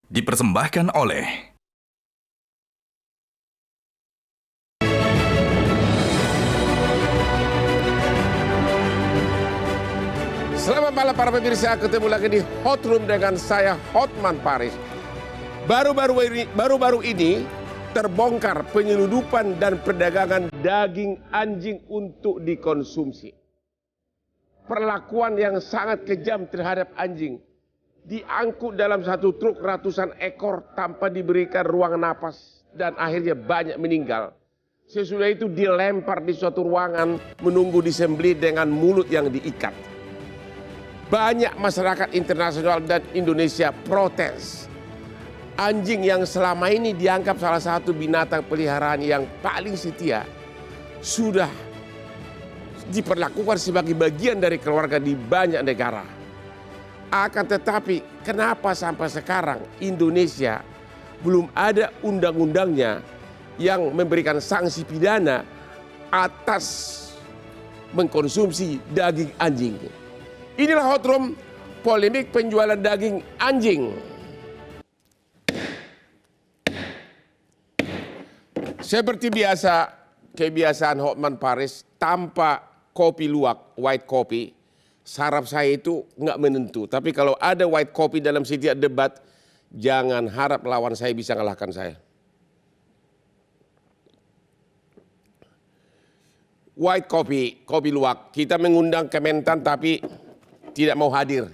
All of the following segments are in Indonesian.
Dipersembahkan oleh Selamat malam para pemirsa, ketemu lagi di Hot Room dengan saya Hotman Paris. Baru-baru ini terbongkar penyeludupan dan perdagangan daging anjing untuk dikonsumsi. Perlakuan yang sangat kejam terhadap anjing. Diangkut dalam satu truk ratusan ekor tanpa diberikan ruang napas dan akhirnya banyak meninggal. Sesudah itu dilempar di suatu ruangan menunggu disembelih dengan mulut yang diikat. Banyak masyarakat internasional dan Indonesia protes. Anjing yang selama ini dianggap salah satu binatang peliharaan yang paling setia sudah diperlakukan sebagai bagian dari keluarga di banyak negara. Akan tetapi kenapa sampai sekarang Indonesia belum ada undang-undangnya yang memberikan sanksi pidana atas mengkonsumsi daging anjing? Inilah Hot Room, polemik penjualan daging anjing. Seperti biasa, kebiasaan Hotman Paris tanpa kopi luwak, white coffee. Saraf saya itu nggak menentu. Tapi kalau ada white coffee dalam setiap debat, jangan harap lawan saya bisa mengalahkan saya. White coffee, kopi luwak. Kita mengundang Kementan tapi tidak mau hadir.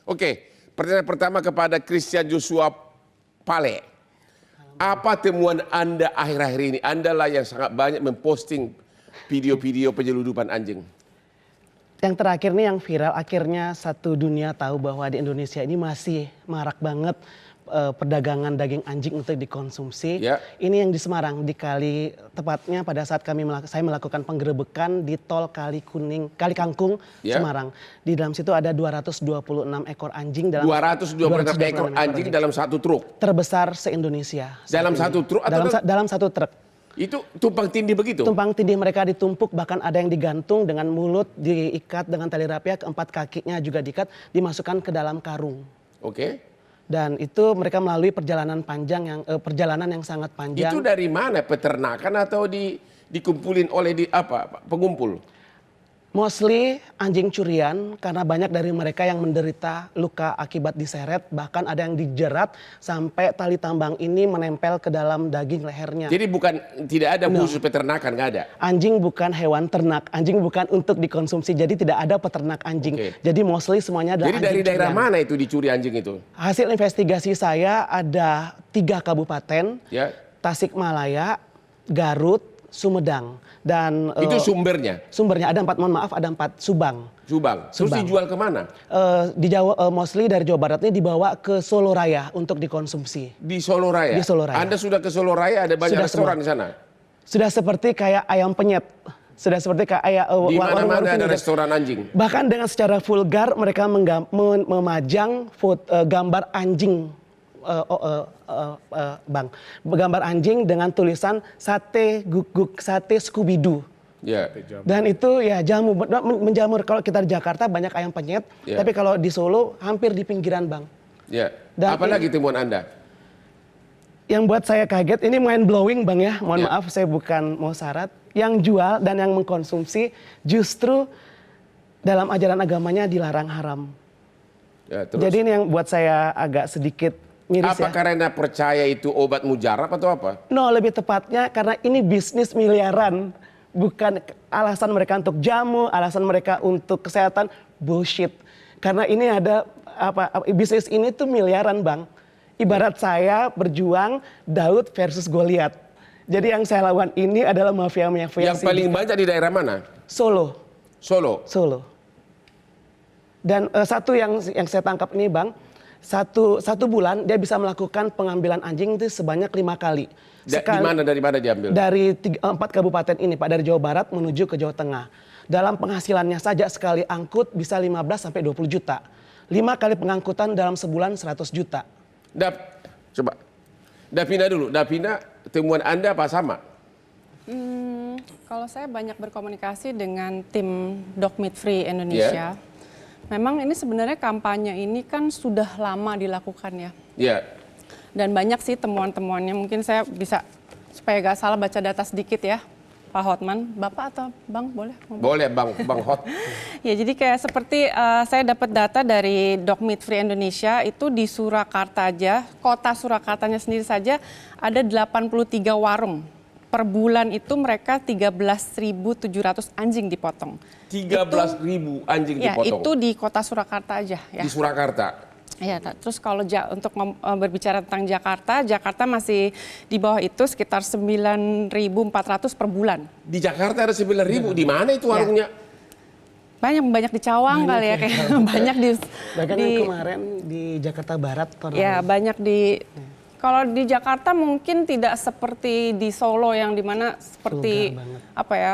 Oke, pertanyaan pertama kepada Christian Joshua Pale. Apa temuan Anda akhir-akhir ini? Anda lah yang sangat banyak memposting video-video penyeludupan anjing. Yang terakhir nih yang viral, akhirnya satu dunia tahu bahwa di Indonesia ini masih marak banget perdagangan daging anjing untuk dikonsumsi. Ya. Ini yang di Semarang, di Kali, tepatnya pada saat saya melakukan penggerebekan di tol Kali Kangkung, Ya. Semarang. Di dalam situ ada 226 ekor anjing. 226 ekor anjing dalam satu truk? Terbesar se-Indonesia. Dalam satu truk? Atau dalam satu truk. itu tumpang tindih begitu? Tumpang tindih, mereka ditumpuk, bahkan ada yang digantung dengan mulut diikat dengan tali rapia, keempat kakinya juga diikat, dimasukkan ke dalam karung. Oke. Dan itu mereka melalui perjalanan perjalanan yang sangat panjang. Itu dari mana? Peternakan atau dikumpulin oleh pengumpul? Mostly anjing curian, karena banyak dari mereka yang menderita luka akibat diseret, bahkan ada yang dijerat sampai tali tambang ini menempel ke dalam daging lehernya. Jadi tidak ada khusus peternakan, nggak ada? Anjing bukan hewan ternak, anjing bukan untuk dikonsumsi, jadi tidak ada peternak anjing. Oke. Jadi mostly semuanya adalah Jadi anjing dari daerah curian. mana itu dicuri anjing itu? Hasil investigasi saya ada 3 kabupaten, Ya. Tasikmalaya, Garut, Sumedang. Dan Itu sumbernya? sumbernya ada 4, mohon maaf, ada 4, Subang. Subang. Terus Subang. dijual kemana? Di Jawa, mostly dari Jawa Barat ini dibawa ke Solo Raya untuk dikonsumsi. Di Solo Raya? Di Solo Raya. Anda sudah ke Solo Raya, ada banyak Sudah restoran semua. di sana? Sudah seperti kayak ayam penyet. Sudah seperti kayak Di mana-mana warung-warung ada sini. restoran anjing? Bahkan dengan secara vulgar mereka memajang gambar anjing. Gambar anjing dengan tulisan sate guguk, sate Scooby-Doo. Ya. Dan itu ya jamu, menjamur. Kalau kita di Jakarta banyak ayam penyet, Ya. tapi kalau di Solo hampir di pinggiran, Bang. Ya. Dan Apalagi temuan Anda? Yang buat saya kaget, ini mind blowing, Bang ya. Mohon Ya. maaf, saya bukan mau syarat. Yang jual dan yang mengkonsumsi justru dalam ajaran agamanya dilarang haram. Ya, terus? Jadi ini yang buat saya agak sedikit miris Apa ya. karena percaya itu obat mujarab atau apa? No, lebih tepatnya karena ini bisnis miliaran. Bukan alasan mereka untuk jamu, alasan mereka untuk kesehatan, bullshit. Karena ini ada bisnis ini tuh miliaran, Bang. Ibarat saya berjuang Daud versus Goliat. Jadi yang saya lawan ini adalah mafia-mafia. Yang paling banyak di daerah mana? Solo. Solo. Dan satu yang saya tangkap ini, Bang, satu bulan dia bisa melakukan pengambilan anjing itu sebanyak 5 kali. Dari mana diambil? Dari 4 kabupaten ini, Pak, dari Jawa Barat menuju ke Jawa Tengah. Dalam penghasilannya saja sekali angkut bisa 15 sampai 20 juta. 5 kali pengangkutan dalam sebulan 100 juta. Coba. Davina dulu. Davina, temuan Anda apa sama? Kalau saya banyak berkomunikasi dengan tim Dog Meat Free Indonesia. Memang ini sebenarnya kampanye ini kan sudah lama dilakukan ya. Iya. Dan banyak sih temuan-temuannya, mungkin saya bisa supaya gak salah baca data sedikit ya, Pak Hotman. Bapak atau Bang boleh ngomong? Boleh Bang Hot. Ya, jadi kayak seperti saya dapat data dari Dog Meat Free Indonesia, itu di Surakarta aja, kota Surakartanya sendiri saja ada 83 warung. Per bulan itu mereka 13.700 anjing dipotong. 13.000 anjing Ya, dipotong. itu di kota Surakarta aja ya. Di Surakarta. Ya, terus kalau untuk berbicara tentang Jakarta, Jakarta masih di bawah itu sekitar 9.400 per bulan. Di Jakarta ada 9.000. Di mana itu warungnya? Banyak di Cawang kali ya, kayak banyak di Bahkan kemarin di Jakarta Barat. Ya, banyak di. Kalau di Jakarta mungkin tidak seperti di Solo yang dimana seperti apa ya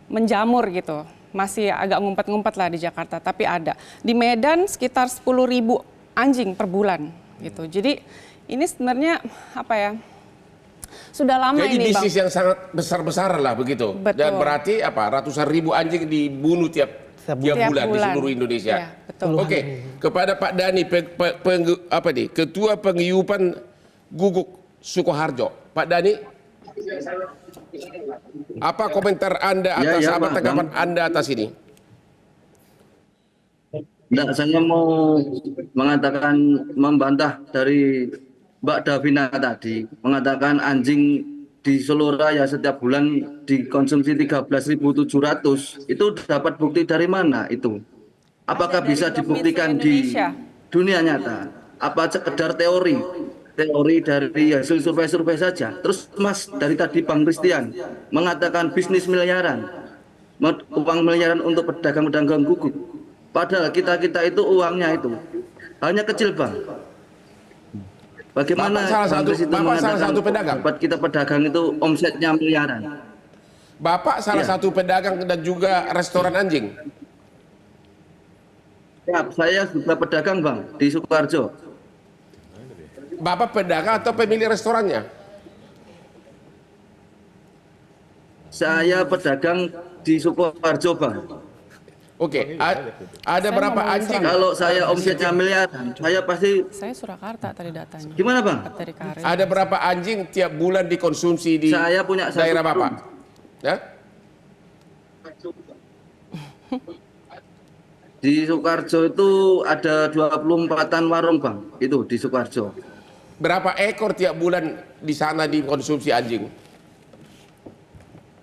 menjamur gitu. Masih agak ngumpet-ngumpet lah di Jakarta, tapi ada. Di Medan sekitar 10.000 anjing per bulan gitu. Jadi ini sebenarnya apa ya? Sudah lama Jadi ini, Bang. bisnis yang sangat besar-besaran lah begitu. Betul. Dan berarti apa? Ratusan ribu anjing dibunuh tiap bulan di seluruh Indonesia. Ya, betul. Oke, kepada Pak Dhani, Ketua Pengiyupan Guguk Sukoharjo. Pak Dhani, apa komentar Anda atas apa tanggapan Anda atas ini? Enggak, saya mau mengatakan membantah dari Mbak Davina tadi, mengatakan anjing di Solo Raya setiap bulan dikonsumsi 13.700. Itu dapat bukti dari mana itu? Apakah bisa dibuktikan di dunia nyata? Apa sekedar teori dari hasil survei-survei saja? Terus Mas, dari tadi Bang Christian mengatakan bisnis miliaran, uang miliaran untuk pedagang-pedagang guguk. Padahal kita itu uangnya itu hanya kecil, Bang. Bagaimana Bapak salah satu pedagang? Kita pedagang itu omsetnya miliaran. Bapak salah satu pedagang dan juga restoran anjing. Ya, saya juga pedagang, Bang, di Sukoharjo. Bapak pedagang atau pemilik restorannya? Saya pedagang di Sukoharjo, Bang. Oke, ada berapa anjing? Kalau saya omsetnya miliaran, saya pasti. Saya Surakarta tadi datanya. Gimana, Bang? Dari Karir. Ada berapa anjing tiap bulan dikonsumsi di Saya punya daerah satu Bapak? Ya? Di Sukoharjo itu ada 24-an warung, Bang. Itu di Sukoharjo. Berapa ekor tiap bulan di sana dikonsumsi anjing?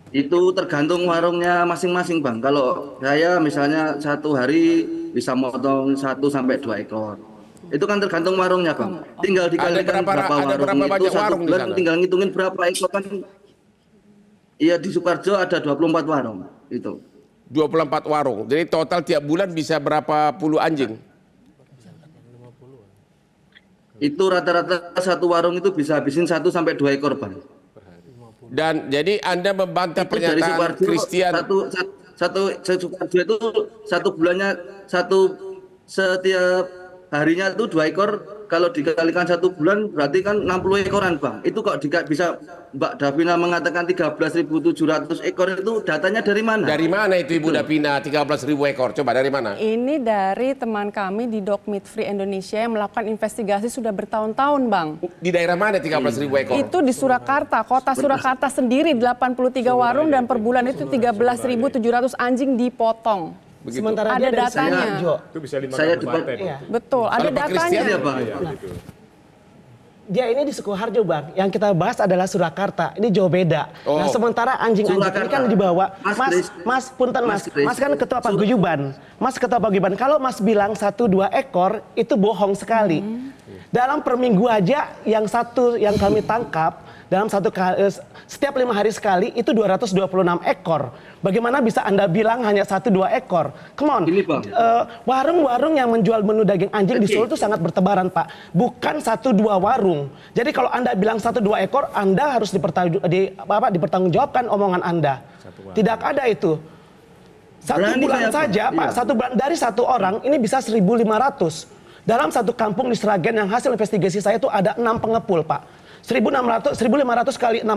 Itu tergantung warungnya masing-masing, Bang. Kalau saya misalnya satu hari bisa motong 1 sampai 2 ekor. Itu kan tergantung warungnya, Bang. Tinggal dikalikan berapa warung itu satu bulan, tinggal ngitungin berapa ekor kan. Iya, di Sukoharjo ada 24 warung itu. 24 warung. Jadi total tiap bulan bisa berapa puluh anjing? Itu rata-rata satu warung itu bisa habisin 1 sampai 2 ekor, Bang. Dan jadi Anda membantah Itu dari pernyataan Sukoharjo, Christian. Sukoharjo itu satu bulannya setiap harinya itu 2 ekor. Kalau dikalikan 1 bulan berarti kan 60 ekoran, Bang. Itu kok bisa Mbak Davina mengatakan 13.700 ekor, itu datanya dari mana? Dari mana itu Ibu Davina 13.000 ekor? Coba dari mana? Ini dari teman kami di Dog Meat Free Indonesia yang melakukan investigasi sudah bertahun-tahun, Bang. Di daerah mana 13.000 ekor? Itu di Surakarta, kota Surakarta sendiri 83 warung dan per bulan itu 13.700 anjing dipotong. Begitu. Sementara Ada dia dari datanya. Sukoharjo. Itu bisa 5 Saya kabupaten. Iya. Betul, ada Kalau Pak Christian datanya. ya, Bang. Iya, gitu. Dia ini di Sukoharjo, Bang. Yang kita bahas adalah Surakarta. Ini jauh beda. Oh. Nah, sementara anjing-anjing ini kan dibawa. Mas kan ketua paguyuban. Mas ketua paguyuban. Kalau Mas bilang 1-2 ekor itu bohong sekali. Dalam per minggu aja yang kami tangkap dalam setiap 5 hari sekali itu 226 ekor. Bagaimana bisa Anda bilang hanya 1-2 ekor? Come on. Ini, Bang. Warung-warung yang menjual menu daging anjing di Solo itu sangat bertebaran, Pak. Bukan 1-2 warung. Jadi kalau Anda bilang 1-2 ekor, Anda harus dipertanggungjawabkan omongan Anda. Tidak ada itu. Satu bulan saja, Pak. Satu bulan dari satu orang ini bisa 1.500. Dalam satu kampung di Sragen yang hasil investigasi saya itu ada 6 pengepul, Pak. 1.500 kali 6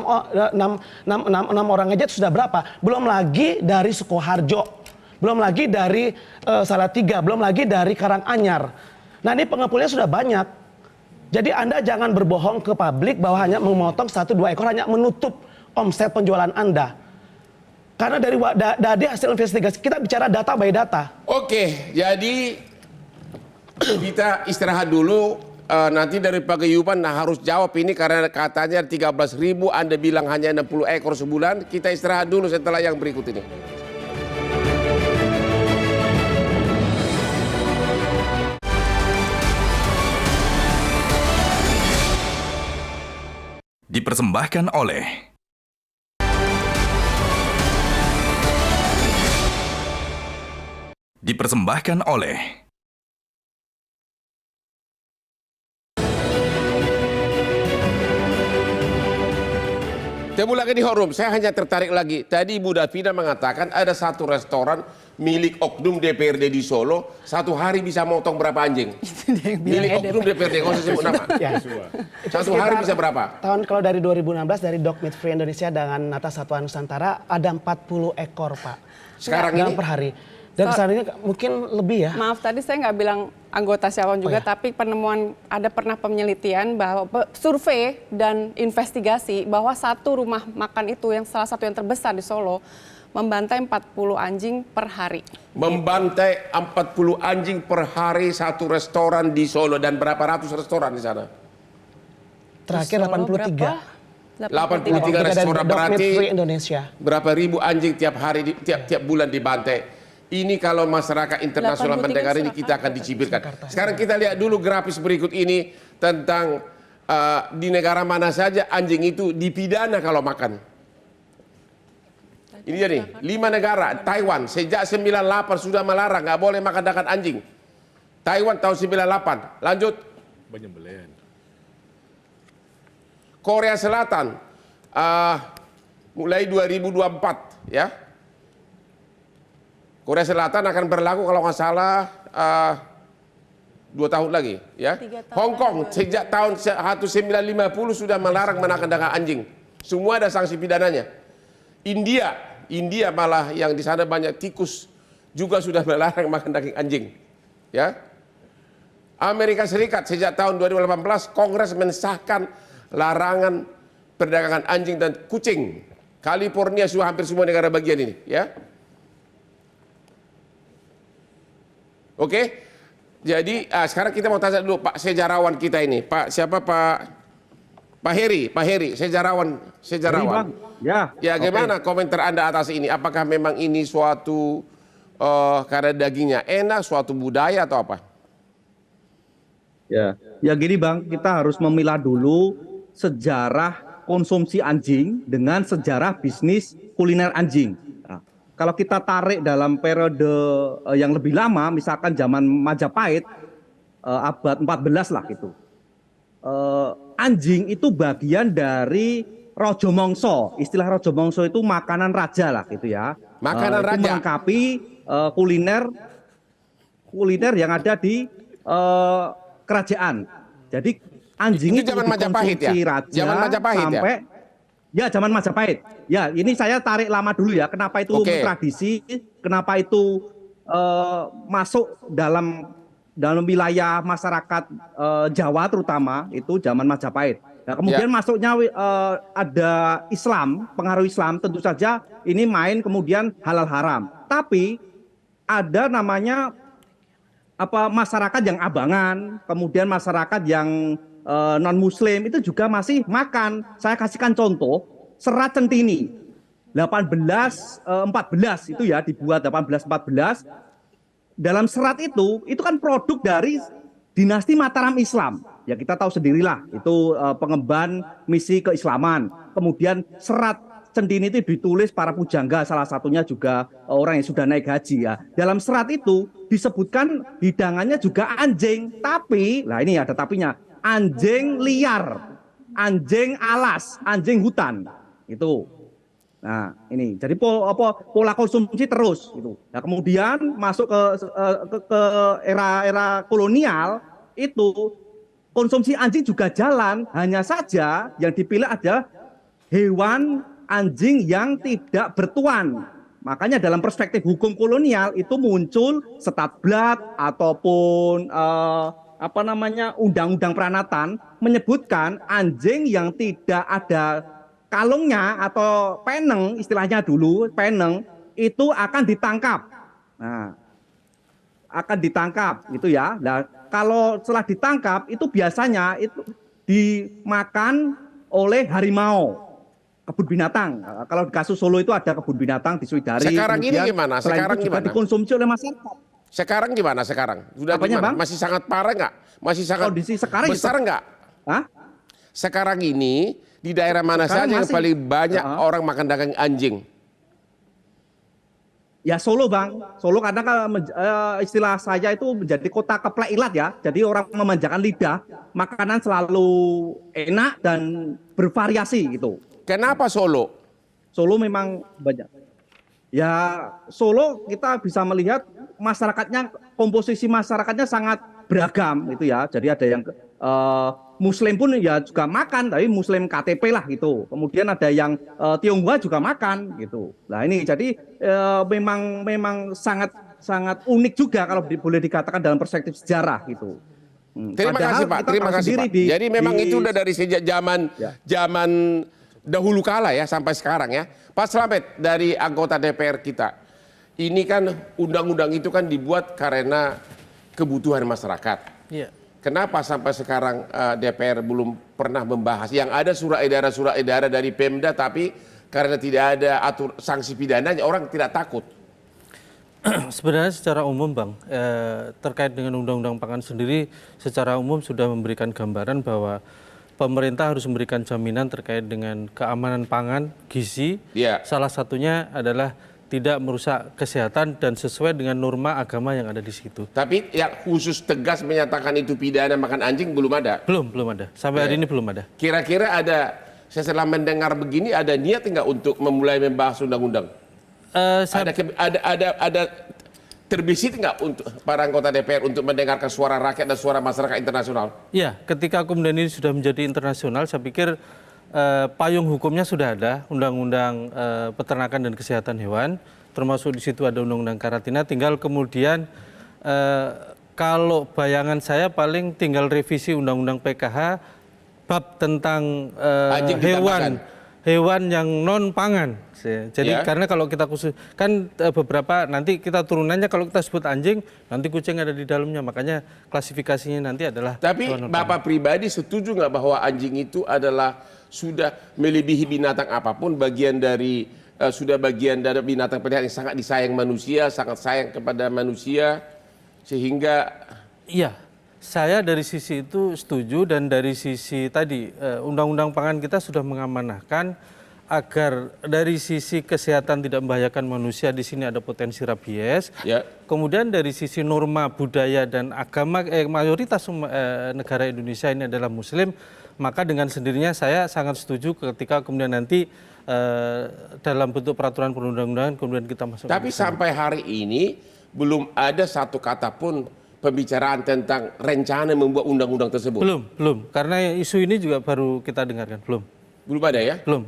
orang aja itu sudah berapa? Belum lagi dari Sukoharjo, belum lagi dari Salatiga, belum lagi dari Karanganyar. Nah, ini pengepulnya sudah banyak. Jadi Anda jangan berbohong ke publik bahwa hanya memotong 1-2 ekor hanya menutup omset penjualan Anda. Karena dari hasil investigasi kita bicara data by data. Oke, jadi kita istirahat dulu. Nanti dari Paguyuban harus jawab ini karena katanya 13.000, Anda bilang hanya 60 ekor sebulan. Kita istirahat dulu setelah yang berikut ini. Dipersembahkan oleh Temu lagi di Horum, saya hanya tertarik lagi. Tadi Ibu Davina mengatakan ada satu restoran milik oknum DPRD di Solo, satu hari bisa motong berapa anjing? Milik oknum DPRD, nggak usah sebut nama. Ya. Satu hari bisa berapa? Tahun kalau dari 2016 dari Dog Meat Free Indonesia dengan Nata Satuan Nusantara ada 40 ekor, Pak. Sekarang dalam ini? per hari. Dan sekarang ini mungkin lebih ya. Maaf, tadi saya nggak bilang anggota siapa juga, tapi penemuan ada pernah penelitian bahwa survei dan investigasi bahwa satu rumah makan itu yang salah satu yang terbesar di Solo membantai 40 anjing per hari. Membantai 40 anjing per hari satu restoran di Solo, dan berapa ratus restoran di sana? Terakhir 83. 83 restoran, Dog Meat berarti Free Indonesia. berapa ribu anjing tiap hari, tiap bulan dibantai. Ini kalau masyarakat internasional 83 mendengar ini kita akan dicibirkan. Sekarang kita lihat dulu grafis berikut ini tentang di negara mana saja anjing itu dipidana kalau makan. Ini jadi 5 negara. Taiwan sejak 98 sudah melarang, nggak boleh makan anjing. Taiwan tahun 98. Lanjut. Korea Selatan mulai 2024 ya. Korea Selatan akan berlaku kalau nggak salah 2 tahun lagi ya. Hong Kong sejak tahun 1950 sudah melarang makan anjing. Semua ada sanksi pidananya. India malah yang di sana banyak tikus juga sudah melarang makan daging anjing. Ya. Amerika Serikat sejak tahun 2018 Kongres mensahkan larangan perdagangan anjing dan kucing. California sudah hampir semua negara bagian ini, ya. Oke. Jadi sekarang kita mau tanya dulu Pak sejarawan kita ini. Pak siapa Pak Heri, sejarawan. Bang. Ya. Ya, gimana komentar Anda atas ini? Apakah memang ini suatu karena dagingnya enak, suatu budaya atau apa? Ya gini Bang, kita harus memilah dulu sejarah konsumsi anjing dengan sejarah bisnis kuliner anjing. Nah, kalau kita tarik dalam periode yang lebih lama, misalkan zaman Majapahit, abad 14 lah gitu. Anjing itu bagian dari Rojo Mongso. Istilah Rojo Mongso itu makanan raja lah gitu ya. Makanan raja. Itu melengkapi kuliner yang ada di kerajaan. Jadi anjing itu zaman Majapahit ya? Raja Zaman Majapahit sampai ya zaman Majapahit. Ya, ini saya tarik lama dulu ya. Kenapa itu tradisi? Kenapa itu masuk dalam wilayah masyarakat Jawa terutama itu zaman Majapahit. Nah, kemudian masuknya ada Islam, pengaruh Islam, tentu saja ini main kemudian halal haram. Tapi ada namanya masyarakat yang abangan, kemudian masyarakat yang non muslim itu juga masih makan. Saya kasihkan contoh, serat centini 1814 itu ya, dibuat 1814. Dalam serat itu kan produk dari dinasti Mataram Islam. Ya kita tahu sendirilah, itu pengemban misi keislaman. Kemudian serat centini itu ditulis para pujangga, salah satunya juga orang yang sudah naik haji ya. Dalam serat itu disebutkan hidangannya juga anjing, tapi, nah ini ada tapinya, anjing liar, anjing alas, anjing hutan, itu. Nah ini, jadi pola konsumsi terus itu. Nah kemudian masuk ke era kolonial itu konsumsi anjing juga jalan, hanya saja yang dipilih adalah hewan anjing yang tidak bertuan. Makanya dalam perspektif hukum kolonial itu muncul stat blad ataupun Undang-Undang Peranatan menyebutkan anjing yang tidak ada kalungnya atau peneng, istilahnya dulu peneng, itu akan ditangkap. Nah, akan ditangkap gitu ya. Nah, kalau setelah ditangkap itu biasanya itu dimakan oleh harimau, kebun binatang. Kalau di kasus Solo itu ada kebun binatang di Swidari. Sekarang ini kemudian gimana? selain Sekarang itu juga gimana? dikonsumsi oleh masyarakat. Sekarang gimana sekarang? Sudah Apanya, gimana? Bang? Masih sangat parah nggak? Masih sangat Kondisi sekarang besar nggak? Hah? Sekarang ini di daerah mana Sekarang saja yang masih. paling banyak orang makan daging anjing? Ya Solo Bang, Solo karena istilah saya itu menjadi kota keplek ilat ya. Jadi orang memanjakan lidah, makanan selalu enak dan bervariasi gitu. Kenapa Solo? Solo memang banyak. Ya Solo kita bisa melihat masyarakatnya, komposisi masyarakatnya sangat beragam gitu ya. Jadi ada yang Muslim pun ya juga makan, tapi Muslim KTP lah gitu. Kemudian ada yang Tionghoa juga makan gitu. Nah ini jadi memang sangat unik juga kalau boleh dikatakan dalam perspektif sejarah gitu. Terima kasih Pak. Terima kasih Pak. Jadi memang itu udah dari sejak zaman dahulu kala ya sampai sekarang ya. Pak Slamet dari anggota DPR kita. Ini kan undang-undang itu kan dibuat karena kebutuhan masyarakat. Iya. Kenapa sampai sekarang DPR belum pernah membahas? Yang ada surat edaran dari Pemda, tapi karena tidak ada sanksi pidananya, orang tidak takut. Sebenarnya secara umum Bang, terkait dengan Undang-Undang Pangan sendiri, secara umum sudah memberikan gambaran bahwa pemerintah harus memberikan jaminan terkait dengan keamanan pangan, gizi. Iya. Salah satunya adalah tidak merusak kesehatan dan sesuai dengan norma agama yang ada di situ. Tapi yang khusus tegas menyatakan itu pidana makan anjing belum ada. Belum ada. Sampai hari ini belum ada. Kira-kira ada, setelah mendengar begini ada niat nggak untuk memulai membahas undang-undang? Ada terbesit nggak untuk para anggota DPR untuk mendengarkan suara rakyat dan suara masyarakat internasional? Ya, ketika kemudian ini sudah menjadi internasional, saya pikir payung hukumnya sudah ada, Undang-Undang Peternakan dan Kesehatan Hewan, termasuk di situ ada Undang-Undang Karantina. Tinggal kemudian kalau bayangan saya paling tinggal revisi Undang-Undang PKH bab tentang hewan yang non pangan. Jadi karena kalau kita khusus kan beberapa nanti kita turunannya kalau kita sebut anjing nanti kucing ada di dalamnya, makanya klasifikasinya nanti adalah. Tapi Bapak pribadi setuju nggak bahwa anjing itu adalah sudah melebihi binatang apapun, bagian dari binatang peliharaan yang sangat disayang manusia, sangat sayang kepada manusia, sehingga iya, saya dari sisi itu setuju, dan dari sisi tadi Undang-Undang Pangan kita sudah mengamanahkan agar dari sisi kesehatan tidak membahayakan manusia, di sini ada potensi rabies. Ya. Kemudian dari sisi norma budaya dan agama, mayoritas negara Indonesia ini adalah Muslim, maka dengan sendirinya saya sangat setuju ketika kemudian nanti dalam bentuk peraturan perundang-undangan kemudian kita masuk. Tapi sampai hari ini belum ada satu kata pun pembicaraan tentang rencana membuat undang-undang tersebut. Belum, karena isu ini juga baru kita dengarkan, belum ada ya? Belum.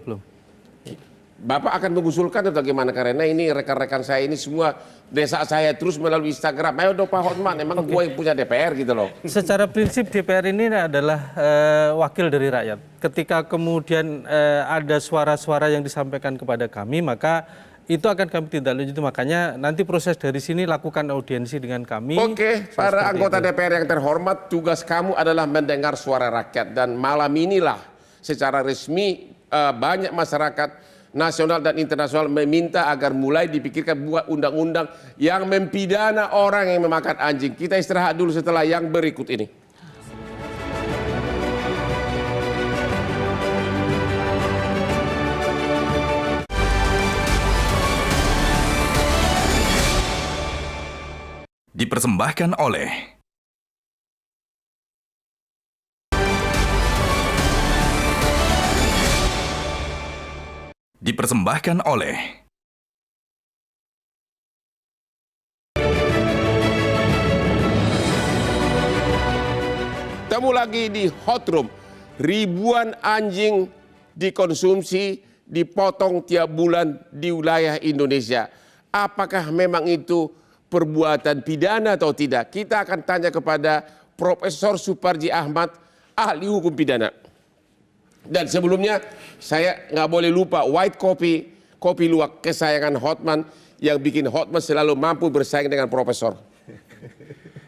Bapak akan mengusulkan atau bagaimana? Karena ini rekan-rekan saya ini semua desa saya terus melalui Instagram. Ayo dong Pak Hotman, emang gue yang punya DPR gitu loh. Secara prinsip DPR ini adalah wakil dari rakyat. Ketika kemudian ada suara-suara yang disampaikan kepada kami, maka itu akan kami tindak lanjuti. Makanya nanti proses dari sini lakukan audiensi dengan kami. Oke, para anggota DPR yang terhormat, tugas kamu adalah mendengar suara rakyat. Dan malam inilah secara resmi banyak masyarakat nasional dan internasional meminta agar mulai dipikirkan buat undang-undang yang mempidana orang yang memakan anjing. Kita istirahat dulu setelah yang berikut ini. Dipersembahkan oleh Temu lagi di Hot Room. Ribuan anjing dikonsumsi, dipotong tiap bulan di wilayah Indonesia. Apakah memang itu perbuatan pidana atau tidak? Kita akan tanya kepada Profesor Suparji Ahmad, ahli hukum pidana. Dan sebelumnya saya nggak boleh lupa white kopi luwak kesayangan Hotman yang bikin Hotman selalu mampu bersaing dengan profesor.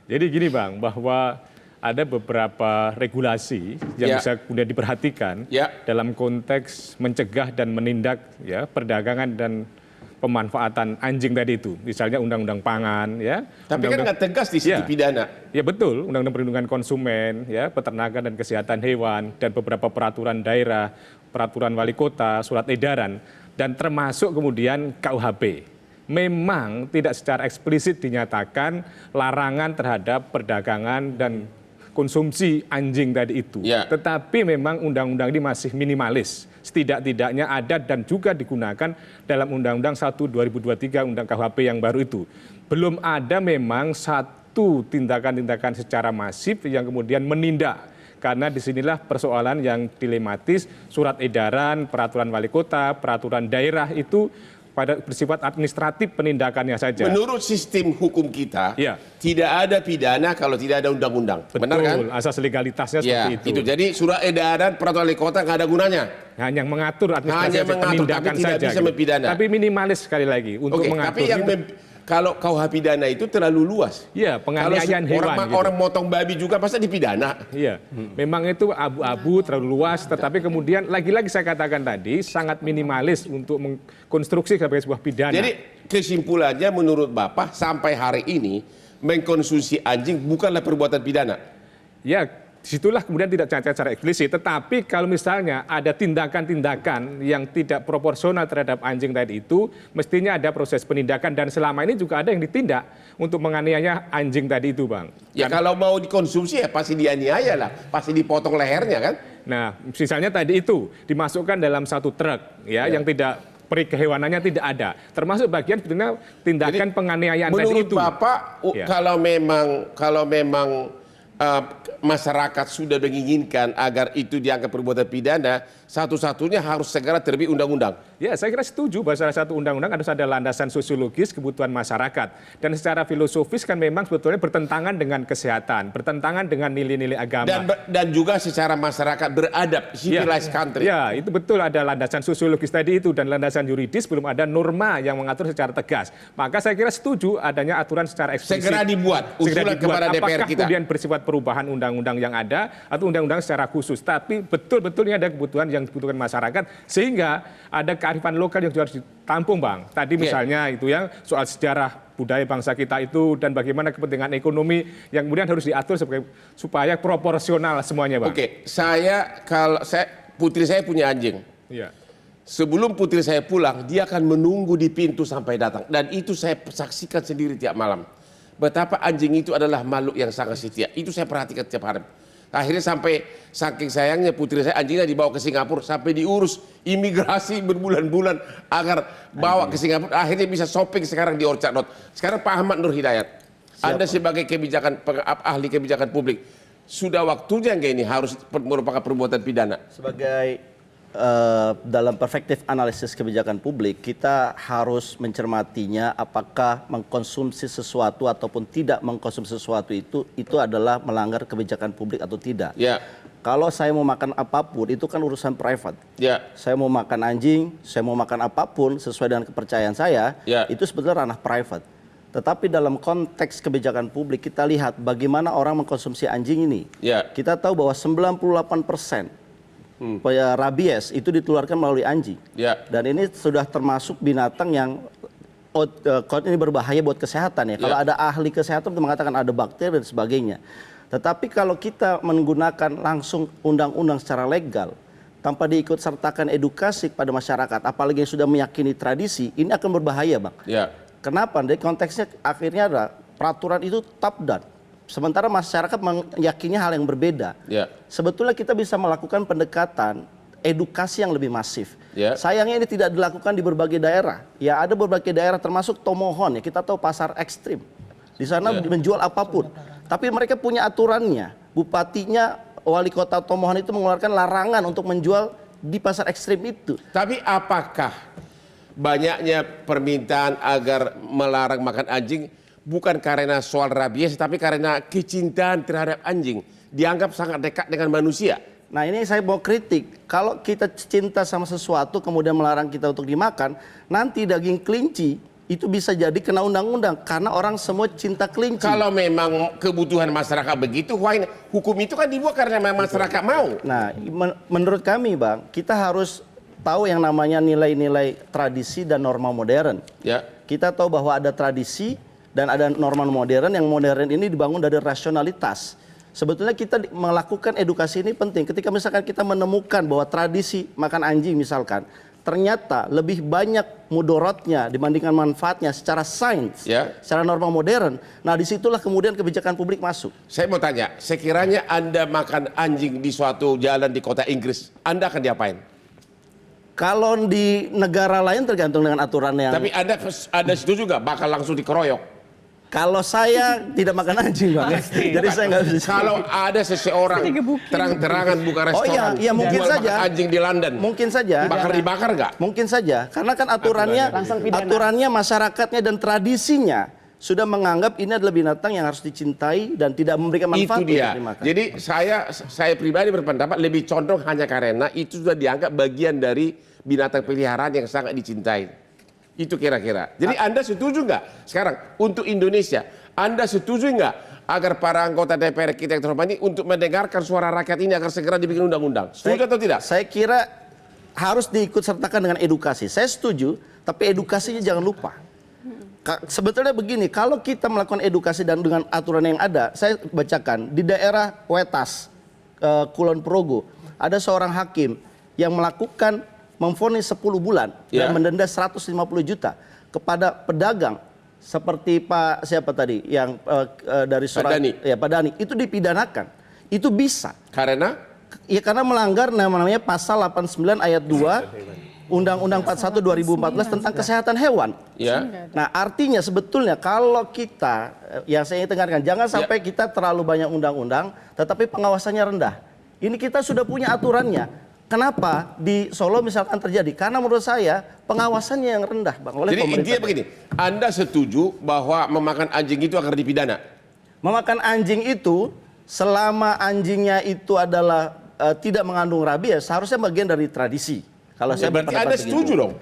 Jadi gini Bang, bahwa ada beberapa regulasi yang bisa kemudian diperhatikan dalam konteks mencegah dan menindak perdagangan dan pemanfaatan anjing tadi itu. Misalnya Undang-Undang Pangan, ya. Tapi kan nggak tegas di situ pidana. Ya betul, Undang-Undang Perlindungan Konsumen, ya, Peternakan dan Kesehatan Hewan, dan beberapa peraturan daerah, peraturan wali kota, surat edaran, dan termasuk kemudian KUHP. Memang tidak secara eksplisit dinyatakan larangan terhadap perdagangan dan konsumsi anjing tadi itu. Tetapi memang undang-undang ini masih minimalis. Setidak-tidaknya ada dan juga digunakan dalam Undang-Undang 1/2023 Undang KUHP yang baru itu. Belum ada memang satu tindakan-tindakan secara masif yang kemudian menindak. Karena disinilah persoalan yang dilematis, surat edaran, peraturan wali kota, peraturan daerah itu pada bersifat administratif penindakannya saja. Menurut sistem hukum kita, tidak ada pidana kalau tidak ada undang-undang. Benar kan? Betul, asas legalitasnya seperti itu. Jadi surat edaran peraturan wali kota nggak ada gunanya. Hanya mengatur administrasi penindakan tapi saja. tidak bisa mempidana. Tapi minimalis sekali lagi untuk mengatur. Tapi yang kalau KUH pidana itu terlalu luas. Iya, penganiayaan hewan. Orang motong babi juga pasti dipidana. Iya, memang itu abu-abu terlalu luas. Tetapi kemudian lagi-lagi saya katakan tadi sangat minimalis untuk mengkonstruksi sebagai sebuah pidana. Jadi kesimpulannya menurut Bapak sampai hari ini mengkonsumsi anjing bukanlah perbuatan pidana. Ya, disitulah kemudian tidak secara eksplisit. Tetapi kalau misalnya ada tindakan-tindakan yang tidak proporsional terhadap anjing tadi itu, mestinya ada proses penindakan. Dan selama ini juga ada yang ditindak untuk menganiaya anjing tadi itu, Bang. Ya kalau mau dikonsumsi ya pasti dianiaya lah, pasti dipotong lehernya kan. Nah, misalnya tadi itu dimasukkan dalam satu truk yang tidak peri kehewanannya tidak ada. Termasuk bagian sebetulnya tindakan penganiayaan tadi itu. Menurut Bapak kalau memang masyarakat sudah menginginkan agar itu dianggap perbuatan pidana, satu-satunya harus segera terbit undang-undang. Ya, saya kira setuju bahwa salah satu undang-undang harus ada landasan sosiologis kebutuhan masyarakat. Dan secara filosofis kan memang sebetulnya bertentangan dengan kesehatan, bertentangan dengan nilai-nilai agama. Dan juga secara masyarakat beradab, civilized country. Ya, itu betul ada landasan sosiologis tadi itu, dan landasan yuridis belum ada norma yang mengatur secara tegas. Maka saya kira setuju adanya aturan secara eksplisit. Segera dibuat, usulan kepada DPR apakah kita. Kemudian bersifat perubahan undang-undang yang ada atau undang-undang secara khusus. Tapi betul-betul ini ada kebutuhan yang dibutuhkan masyarakat, sehingga ada kearifan lokal yang juga harus ditampung, Bang. Tadi misalnya itu yang soal sejarah budaya bangsa kita itu dan bagaimana kepentingan ekonomi yang kemudian harus diatur supaya proporsional semuanya, Bang. Putri saya punya anjing. Iya. Sebelum putri saya pulang, dia akan menunggu di pintu sampai datang. Dan itu saya saksikan sendiri tiap malam. Betapa anjing itu adalah makhluk yang sangat setia. Itu saya perhatikan tiap hari. Akhirnya sampai saking sayangnya putri saya anjingnya dibawa ke Singapura sampai diurus imigrasi berbulan-bulan agar bawa ke Singapura. Akhirnya bisa shopping sekarang di Orchard Road. Sekarang Pak Ahmad Nur Hidayat, Anda sebagai ahli kebijakan publik, sudah waktunya nggak ini harus merupakan perbuatan pidana? Sebagai dalam perspektif analisis kebijakan publik, kita harus mencermatinya apakah mengkonsumsi sesuatu ataupun tidak mengkonsumsi sesuatu itu adalah melanggar kebijakan publik atau tidak. Kalau saya mau makan apapun itu kan urusan private. Saya mau makan anjing, saya mau makan apapun sesuai dengan kepercayaan saya, itu sebetulnya ranah private. Tetapi dalam konteks kebijakan publik kita lihat bagaimana orang mengkonsumsi anjing ini. Kita tahu bahwa 98% rabies itu ditularkan melalui anjing. Dan ini sudah termasuk binatang yang ini berbahaya buat kesehatan ya. Kalau ada ahli kesehatan itu mengatakan ada bakteri dan sebagainya. Tetapi kalau kita menggunakan langsung undang-undang secara legal tanpa diikut sertakan edukasi kepada masyarakat, apalagi yang sudah meyakini tradisi, ini akan berbahaya, Bang. Kenapa? Dari konteksnya akhirnya adalah peraturan itu top down. Sementara masyarakat meyakini hal yang berbeda. Sebetulnya kita bisa melakukan pendekatan edukasi yang lebih masif. Sayangnya ini tidak dilakukan di berbagai daerah. Ya, ada berbagai daerah termasuk Tomohon ya. Kita tahu pasar ekstrim. Di sana menjual apapun. Tapi mereka punya aturannya. Bupatinya, wali kota Tomohon itu mengeluarkan larangan untuk menjual di pasar ekstrim itu. Tapi apakah banyaknya permintaan agar melarang makan anjing bukan karena soal rabies, tapi karena kecintaan terhadap anjing. Dianggap sangat dekat dengan manusia. Nah ini saya mau kritik, kalau kita cinta sama sesuatu kemudian melarang kita untuk dimakan, nanti daging kelinci itu bisa jadi kena undang-undang karena orang semua cinta kelinci. Kalau memang kebutuhan masyarakat begitu, hukum itu kan dibuat karena memang masyarakat mau. Nah menurut kami Bang, kita harus tahu yang namanya nilai-nilai tradisi dan norma modern. Ya. Kita tahu bahwa ada tradisi dan ada norma modern, yang modern ini dibangun dari rasionalitas. Sebetulnya kita melakukan edukasi ini penting. Ketika misalkan kita menemukan bahwa tradisi makan anjing misalkan, ternyata lebih banyak mudorotnya dibandingkan manfaatnya secara sains, secara norma modern. Nah disitulah kemudian kebijakan publik masuk. Saya mau tanya, sekiranya Anda makan anjing di suatu jalan di kota Inggris, Anda akan diapain? Kalau di negara lain tergantung dengan aturan yang... Tapi Anda setuju nggak bakal langsung dikeroyok? Kalau saya tidak makan anjing Bang, jadi saya nggak bisa. Kalau ada seseorang terang-terangan buka restoran, iya mungkin jual saja. makan anjing di London, mungkin saja. Dibakar nggak? Mungkin saja, karena kan aturannya masyarakatnya dan tradisinya sudah menganggap ini adalah binatang yang harus dicintai dan tidak memberikan manfaat. Itu dia. Jadi saya pribadi berpendapat lebih condong hanya karena itu sudah dianggap bagian dari binatang peliharaan yang sangat dicintai. Itu kira-kira. Jadi Anda setuju nggak sekarang untuk Indonesia? Anda setuju nggak agar para anggota DPR kita yang terhormat ini untuk mendengarkan suara rakyat ini agar segera dibikin undang-undang? Setuju atau tidak? Saya kira harus diikut sertakan dengan edukasi. Saya setuju, tapi edukasinya jangan lupa. Sebetulnya begini, kalau kita melakukan edukasi dan dengan aturan yang ada, saya bacakan di daerah Wetas, Kulon Progo, ada seorang hakim yang melakukan memvonis 10 bulan dan mendenda 150 juta kepada pedagang seperti Pak siapa tadi yang dari surat Pak Dani itu dipidanakan. Itu bisa karena melanggar namanya pasal 89 ayat 2 Undang-Undang 41 2014 tentang kesehatan hewan. Nah, artinya sebetulnya kalau kita yang saya tekankan jangan sampai kita terlalu banyak undang-undang tetapi pengawasannya rendah. Ini kita sudah punya aturannya. Kenapa di Solo misalkan terjadi? Karena menurut saya pengawasannya yang rendah Bang oleh pemerintah. Jadi intinya begini, Anda setuju bahwa memakan anjing itu akan dipidana? Memakan anjing itu selama anjingnya itu adalah tidak mengandung rabies, seharusnya bagian dari tradisi. Kalau saya berarti Anda setuju dong?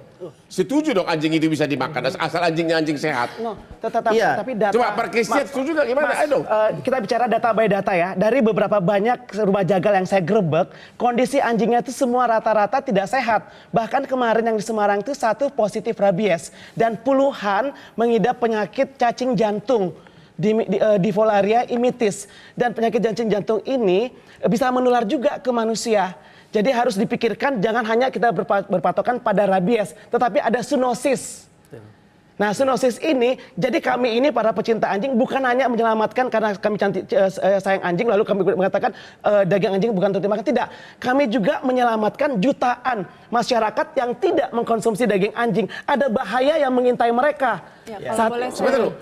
Setuju dong anjing itu bisa dimakan asal anjingnya anjing sehat. Tapi data. Coba Pak Kesiat setuju nggak gimana? Ayo. Kita bicara data by data ya. Dari beberapa banyak rumah jagal yang saya gerebek, kondisi anjingnya itu semua rata-rata tidak sehat. Bahkan kemarin yang di Semarang itu 1 positif rabies dan puluhan mengidap penyakit cacing jantung. Difolaria imitis, dan penyakit cacing jantung ini bisa menular juga ke manusia. Jadi harus dipikirkan jangan hanya kita berpatokan pada rabies, tetapi ada zoonosis. Nah, zoonosis ini, jadi kami ini para pecinta anjing bukan hanya menyelamatkan karena kami sayang anjing lalu kami mengatakan daging anjing bukan untuk dimakan, tidak. Kami juga menyelamatkan jutaan masyarakat yang tidak mengkonsumsi daging anjing. Ada bahaya yang mengintai mereka. Ya, kalau boleh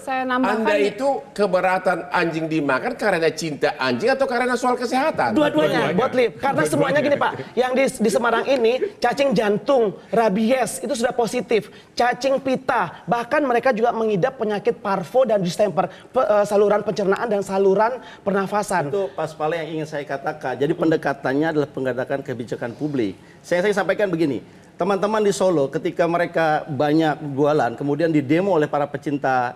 saya nambahkan. Anda itu keberatan anjing dimakan karena cinta anjing atau karena soal kesehatan? Dua-duanya, Botlip. Karena semuanya gini Pak, yang di Semarang ini cacing jantung, rabies itu sudah positif, cacing pita, bahkan mereka juga mengidap penyakit parvo dan distemper, saluran pencernaan dan saluran pernafasan. Itu Pas Pale yang ingin saya katakan. Jadi pendekatannya adalah pendekatan kebijakan publik. Saya sampaikan begini. Teman-teman di Solo ketika mereka banyak jualan, kemudian didemo oleh para pecinta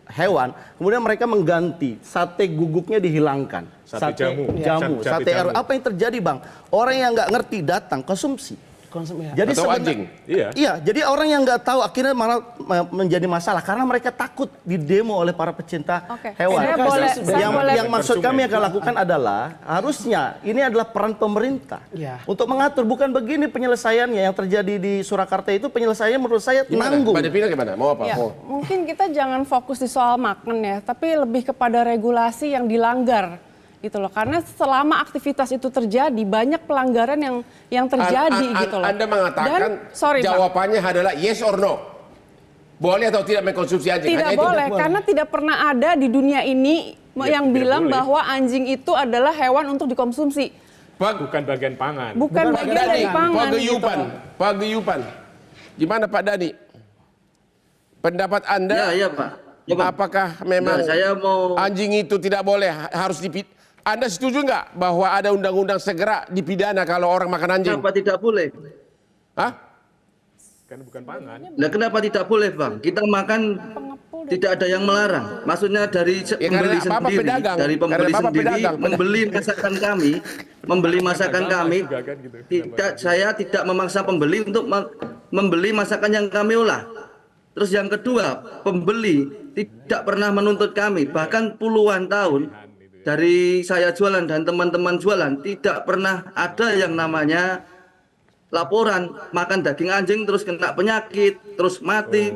hewan, kemudian mereka mengganti sate guguknya dihilangkan. Sate jamu. Apa yang terjadi Bang? Orang yang nggak ngerti datang konsumsi. Jadi atau anjing. Iya, jadi orang yang nggak tahu akhirnya malah menjadi masalah karena mereka takut didemo oleh para pecinta hewan. Yang maksud kami akan lakukan adalah harusnya ini adalah peran pemerintah untuk mengatur, bukan begini penyelesaiannya yang terjadi di Surakarta itu penyelesaiannya menurut saya nanggung. Mbak Devina gimana? Mau apa? Mungkin kita jangan fokus di soal makan ya, tapi lebih kepada regulasi yang dilanggar. Gitu loh, karena selama aktivitas itu terjadi banyak pelanggaran yang terjadi gitu loh. Anda mengatakan jawabannya adalah yes or no. Boleh atau tidak mengkonsumsi anjing? Tidak boleh, karena tidak pernah ada di dunia ini yang bilang bahwa anjing itu adalah hewan untuk dikonsumsi. Bukan bagian pangan. Bukan bagian dari pangan. Paguyupan. Gimana Pak Dani? Pendapat Anda? Ya Pak. Ya, Bang. apakah memang Saya mau anjing itu tidak boleh harus dipidana? Anda setuju nggak bahwa ada undang-undang segera dipidana kalau orang makan anjing? kenapa tidak boleh? Hah? Kan bukan pangan. Nah, kenapa tidak boleh, Bang? Kita makan tidak ada yang melarang. Maksudnya dari pembeli karena Bapak sendiri, pedagang. dari pembeli Karena Bapak sendiri pedagang. membeli masakan kami. Tidak, saya tidak memaksa pembeli untuk membeli masakan yang kami olah. Terus yang kedua, pembeli tidak pernah menuntut kami, bahkan puluhan tahun dari saya jualan dan teman-teman jualan tidak pernah ada yang namanya laporan makan daging anjing terus kena penyakit, terus mati,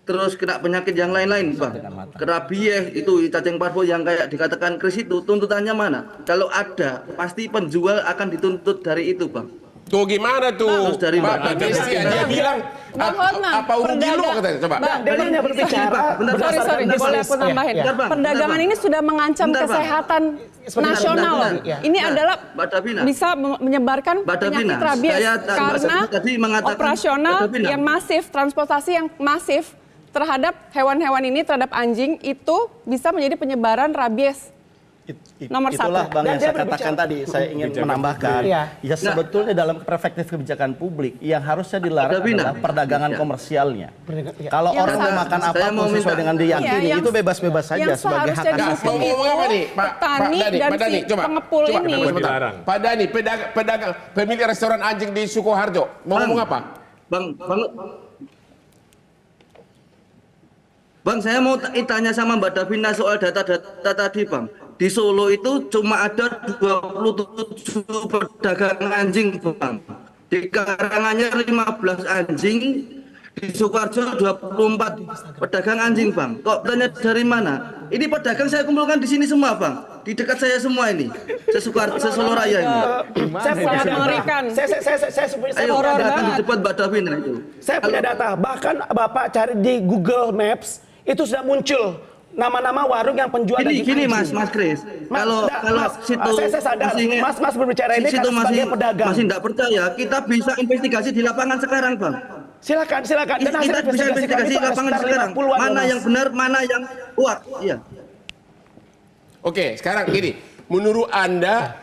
terus kena penyakit yang lain-lain, Bang. Rabies itu cacing parvo yang kayak dikatakan Kris itu tuntutannya mana? Kalau ada, pasti penjual akan dituntut dari itu, Bang. Tuh gimana tuh? Terus dari Pak Desti dia bilang Bang Hotman, apa urugi lu katanya coba. Bang, Dia hanya berbicara sorry, boleh aku tambahin. Bentar, Bang. Perdagangan Bentar, Bang. ini sudah mengancam Bentar, Bang. kesehatan nasional. bentar. loh. Ini Nah, adalah Mbak Davina. bisa menyebarkan Mbak Davina, penyakit rabies saya karena tadi mengatakan- operasional Mbak Davina. yang masif, transportasi yang masif terhadap hewan-hewan ini, terhadap anjing itu bisa menjadi penyebaran rabies. Nomor Itulah satu. Bang Dan yang dia saya katakan tadi, saya ingin menambahkan. Iya. Ya sebetulnya dalam perspektif kebijakan publik yang harusnya dilarang Davina. adalah perdagangan Ya. komersialnya. Iya. Kalau Yang orang mau sah- makan saya apapun mau sesuai minta- dengan diyakini, Iya, itu bebas-bebas saja yang sebagai hak seharusnya asasi. dihukum Mau ngomong apa nih, Pak petani Dani, dan Pak Dani, si coba. pengepul Coba, ini. sebentar. Dilarang. Pak Dani, pedagang pemilik restoran anjing di Sukoharjo, mau ngomong apa? Bang, saya mau tanya sama Mbak Davina soal data tadi, Bang. Di Solo itu cuma ada 27 pedagang anjing, Bang. Di Karanganyar 15 anjing, di Sukoharjo 24 pedagang anjing, Bang. Kok tanya dari mana? Ini pedagang saya kumpulkan di sini semua, Bang. Di dekat saya semua ini. Solo Raya ini. Saya punya Sangat data. mengerikan. Saya punya Ayo, data. data di banget. depan Mbak Davina itu. Saya punya data. Bahkan Bapak cari di Google Maps itu sudah muncul nama-nama warung yang penjual daging Gini, anjing. Mas Kris. Mas, Kalau Mas, situ saya sadar, Mas berbicara ini situ karena sebagai pedagang. masih tidak percaya, kita bisa investigasi di lapangan sekarang, Bang. Silakan. Dan hasil Kita bisa investigasi kami di itu ada lapangan sekitar sekarang. 50-an, Mana Mas. yang benar, mana yang kuat. Iya. Oke, sekarang gini, menurut Anda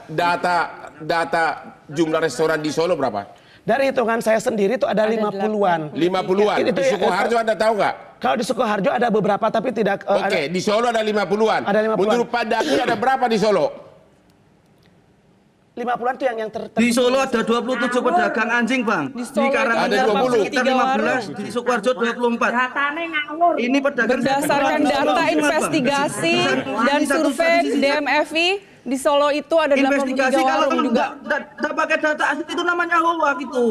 data jumlah restoran di Solo berapa? Dari hitungan saya sendiri itu ada 50-an. 50-an. Itu Di Sukoharjo Anda tahu nggak? Kalau di Sukoharjo ada beberapa tapi tidak Oke, di Solo ada 50-an. Ada 50-an. Menurut Pak Dani ada berapa di Solo? 50-an itu yang Di Solo ada 27 pedagang anjing, Bang. Di Di Solo Karanganyar ada 20. sekitar 15, di Sukoharjo 24. Ini pedagang Berdasarkan data investigasi dan survei DMFI, di Solo itu ada 83 investigasi kalau warung juga. nggak pakai data asli itu namanya hoax gitu.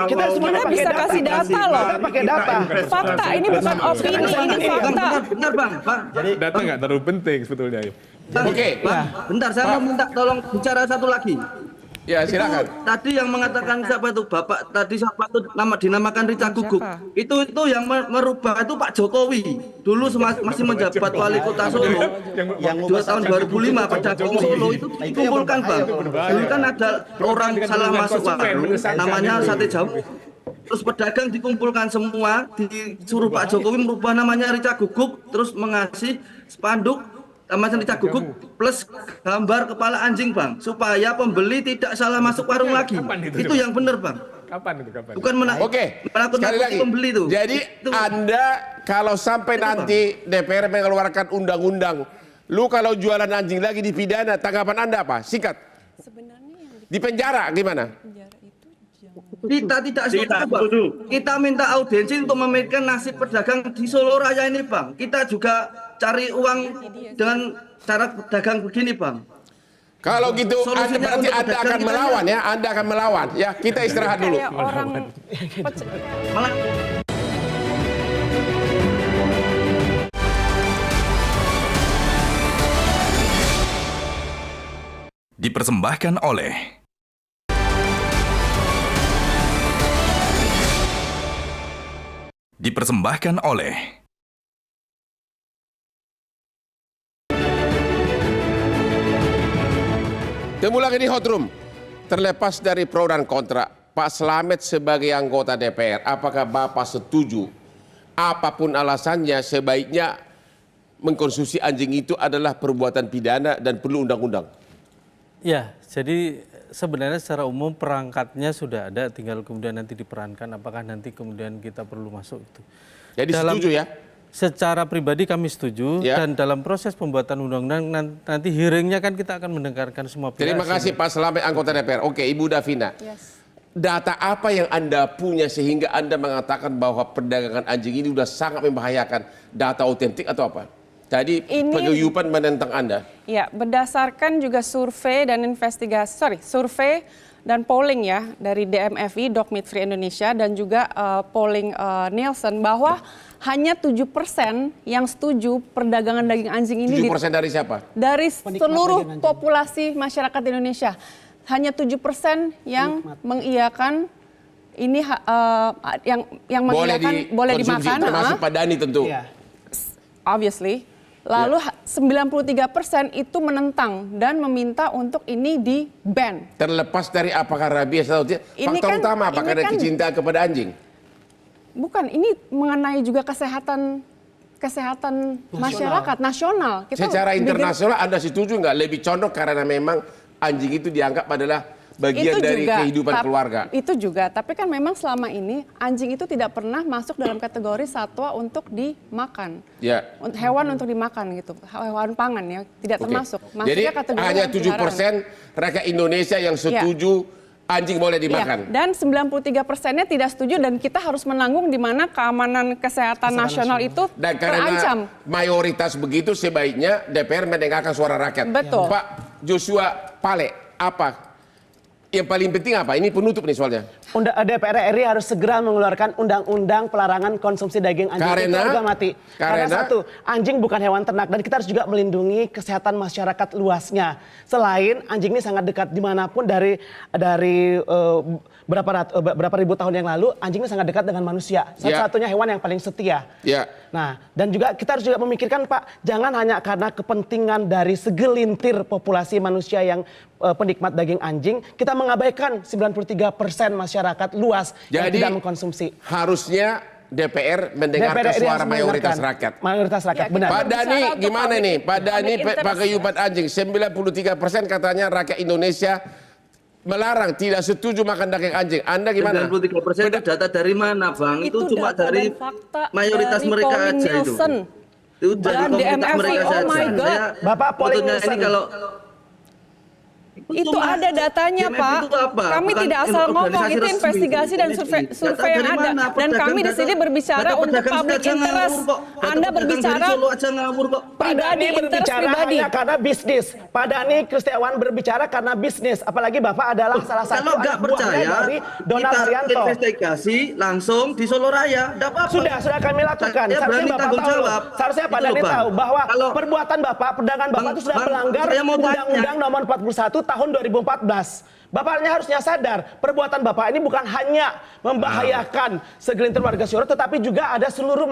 kita semuanya Kita pakai bisa data. kasih data loh. Kita pakai data. Fakta, ini bukan opini, ini fakta. Bentar, Bang. Data nggak terlalu penting sebetulnya. Oke. Bentar, saya mau minta tolong bicara satu lagi. Ya, silakan. Tadi yang mengatakan siapa itu Bapak tadi siapa itu dinamakan Rica Guguk. Itu yang merubah itu Pak Jokowi. Dulu masih menjabat wali kota Solo. Yang Tahun 2005 pedagang Solo itu dikumpulkan, Bang. Dulu kan ada orang salah masuk warung namanya Sate Jamu. Terus pedagang dikumpulkan semua, disuruh Pak Jokowi merubah namanya Rica Guguk, terus mengasih spanduk sama Rica Guguk plus gambar kepala anjing, Bang, supaya pembeli tidak salah masuk warung lagi. Itu yang benar, Bang. Kapan itu? Kapan? Bukan Oke, sekali lagi. pembeli itu. Jadi Anda kalau sampai nanti DPR mengeluarkan undang-undang, lu kalau jualan anjing lagi dipidana, tanggapan Anda apa? Sikat. Di penjara gimana? Kita tidak setuju. Kita minta audiensi untuk memikirkan nasib pedagang di Solo Raya ini, Bang. Kita juga cari uang dengan cara pedagang begini, Bang. Kalau gitu Solusinya berarti untuk Anda pedagang akan kita melawan ya, Anda akan melawan. Ya, kita istirahat dulu. Kayak orang Malah Dipersembahkan oleh Temu lagi di Hot Room. Terlepas dari pro dan kontra, Pak Slamet sebagai anggota DPR, apakah Bapak setuju apapun alasannya sebaiknya mengkonsumsi anjing itu adalah perbuatan pidana dan perlu undang-undang? Ya, jadi sebenarnya secara umum perangkatnya sudah ada, tinggal kemudian nanti diperankan apakah nanti kemudian kita perlu masuk itu. Jadi setuju ya? Secara pribadi kami setuju, dan dalam proses pembuatan undang-undang nanti hearingnya kan kita akan mendengarkan semua pihak. Terima kasih Pak Slamet, anggota DPR. Oke, Ibu Davina. Data apa yang Anda punya sehingga Anda mengatakan bahwa perdagangan anjing ini sudah sangat membahayakan? Data otentik atau apa? Tadi paguyuban menentang Anda. Ya, berdasarkan juga survei dan survei dan polling ya dari DMFI, Dog Meat Free Indonesia, dan juga polling Nielsen bahwa hanya 7% yang setuju perdagangan daging anjing ini 7% dari siapa? Dari seluruh populasi masyarakat Indonesia. Hanya 7% yang mengiyakan ini yang mengiyakan boleh dimakan. Termasuk Pak Dhani tentu. Obviously. Lalu 93% itu menentang dan meminta untuk ini di-ban. Terlepas dari apakah rabies atau tidak, faktor utama apakah ada kecintaan kepada anjing? Bukan, ini mengenai juga kesehatan masyarakat nasional. Secara internasional Anda setuju nggak lebih condong karena memang anjing itu dianggap adalah bagian dari kehidupan keluarga? Itu juga, tapi kan memang selama ini anjing itu tidak pernah masuk dalam kategori satwa untuk dimakan. Hewan untuk dimakan gitu, hewan pangan ya, tidak termasuk. Jadi hanya 7% rakyat Indonesia yang setuju anjing boleh dimakan. Dan 93%-nya tidak setuju dan kita harus menanggung di mana keamanan kesehatan nasional itu dan terancam. Karena mayoritas begitu sebaiknya DPR mendengarkan suara rakyat. Betul. Pak Joshua Pale, apa yang paling penting apa? Ini penutup nih soalnya. DPR RI harus segera mengeluarkan undang-undang pelarangan konsumsi daging anjing. Itu harga mati. Karena satu, anjing bukan hewan ternak dan kita harus juga melindungi kesehatan masyarakat luasnya. Selain anjing ini sangat dekat dimanapun dari berapa ribu tahun yang lalu, anjing ini sangat dekat dengan manusia. Satu-satunya hewan yang paling setia. Nah, dan juga kita harus juga memikirkan Pak, jangan hanya karena kepentingan dari segelintir populasi manusia yang penikmat daging anjing, kita mengabaikan 93% masyarakat luas yang tidak mengkonsumsi. Harusnya DPR mendengarkan suara mayoritas rakyat. Mayoritas rakyat, benar. Pak Dhani gimana nih? Pak Dhani paguyuban anjing, 93% katanya rakyat Indonesia melarang, tidak setuju makan daging anjing. Anda gimana? 93% itu data dari mana, Bang? Itu cuma dari mayoritas mereka aja itu. Itu dari komunitas mereka saja. Bapak polling ini kalau itu ada datanya Pak. Kami tidak asal ngomong, itu investigasi dan survei yang ada. Dan kami di sini berbicara untuk public interest. Anda berbicara pribadi, interest pribadi. Karena bisnis. Pak Dhani Kristiawan berbicara karena bisnis. Apalagi Bapak adalah salah satu kalau nggak percaya dari Donald Haryanto. Investigasi langsung di Solo Raya. Sudah kami lakukan. Seharusnya Bapak tahu. Seharusnya Pak Dhani tahu bahwa perbuatan Bapak, perdagangan Bapak itu sudah melanggar Undang-Undang Nomor 41 tahun 2014. Bapaknya harusnya sadar, perbuatan Bapak ini bukan hanya membahayakan segelintir warga Solo, tetapi juga ada seluruh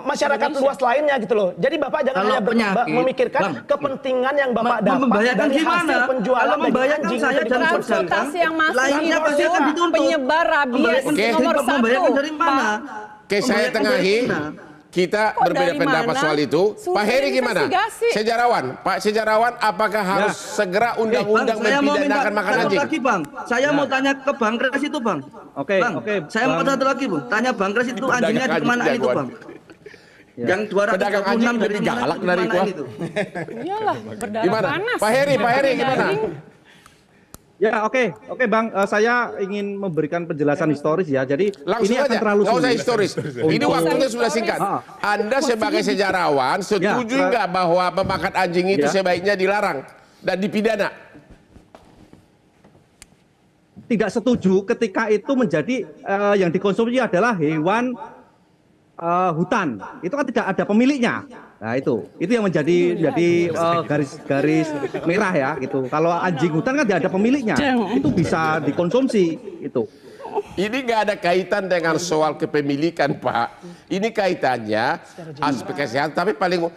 masyarakat luas lainnya gitu loh. Jadi Bapak jangan hanya memikirkan kepentingan yang Bapak dapat dari hasil penjualan daging anjing. Transportasi yang masif itu penyebar rabies nomor 1. Dari mana? Oke, saya tengahi. Kita berbeda pendapat soal itu. Pak Heri gimana? Sejarawan, Pak Sejarawan, apakah harus segera undang-undang mempidanakan makan anjing? Lagi, Bang. Saya mau tanya ke Bang Kres itu, Bang. Oke. Saya mau satu lagi, Bang. Tanya Bang Kres itu anjingnya di mana itu, Bang? Yang 236 lebih galak dari gua. Iyalah, berdarah panas. Pak Heri gimana? Ya oke Bang, saya ingin memberikan penjelasan historis ya. Jadi langsung ini akan aja, terlalu nggak usah sulit. historis. Ini waktunya sudah singkat. Anda sebagai sejarawan setuju nggak bahwa memakan anjing itu sebaiknya dilarang dan dipidana? Tidak setuju ketika itu menjadi yang dikonsumsi adalah hewan hutan. Itu kan tidak ada pemiliknya. Nah itu yang menjadi garis merah ya gitu. Kalau anjing hutan kan tidak ada pemiliknya, itu bisa dikonsumsi itu. Ini nggak ada kaitan dengan soal kepemilikan Pak. Ini kaitannya aspek kesehatan, tapi paling